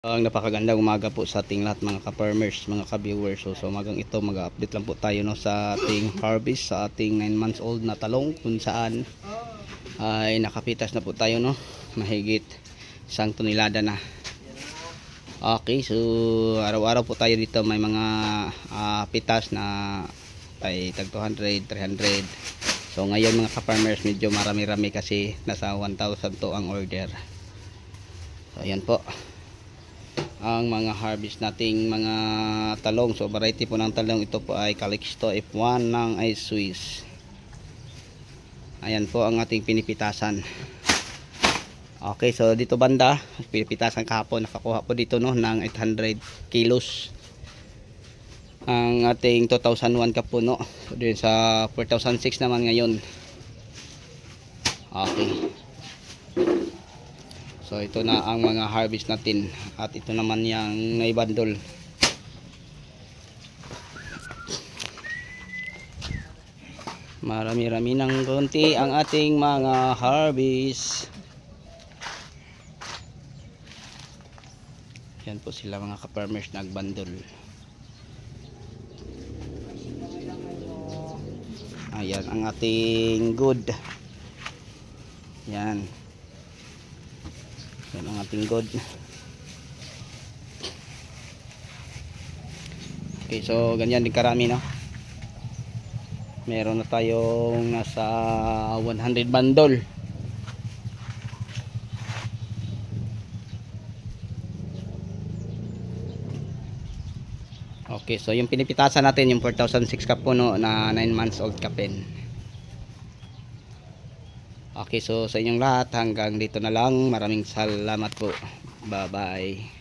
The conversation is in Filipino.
Ang napakagandang umaga po sa ating lahat mga ka-farmers, mga ka-viewers. So umagang ito mag-update lang po tayo no, sa ating harvest, sa ating 9 months old na talong kung saan ay nakapitas na po tayo no, mahigit 1 tonelada na. Okay, so araw-araw po tayo dito may mga pitas na ay tag 200, 300. So ngayon mga ka-farmers medyo marami-rami kasi nasa 1,000 to ang order. So ayan po ang mga harvest nating mga talong. So variety po ng talong ito po ay Calixto F1 ng Ice Swiss. Ayan po ang ating pinipitasan. Okay, so dito banda pinipitasan kahapon, nakakuha po dito no ng 800 kilos ang ating 2001 kapuno. So din sa 4006 naman ngayon. Okay, so ito na ang mga harvest natin at ito naman yung naibandol. Marami-rami ng konti ang ating mga harvest. Yan po sila mga ka-farmers nagbandol. Ayan ang ating good. Yan. Yan ang ating good. Okay, so ganyan din karami no. Meron na tayong nasa 100 bandol. Okay, so yung pinipitasan natin yung 4006 kapuno na 9 months old kapin. Okay, so sa inyong lahat hanggang dito na lang. Maraming salamat po. Bye bye.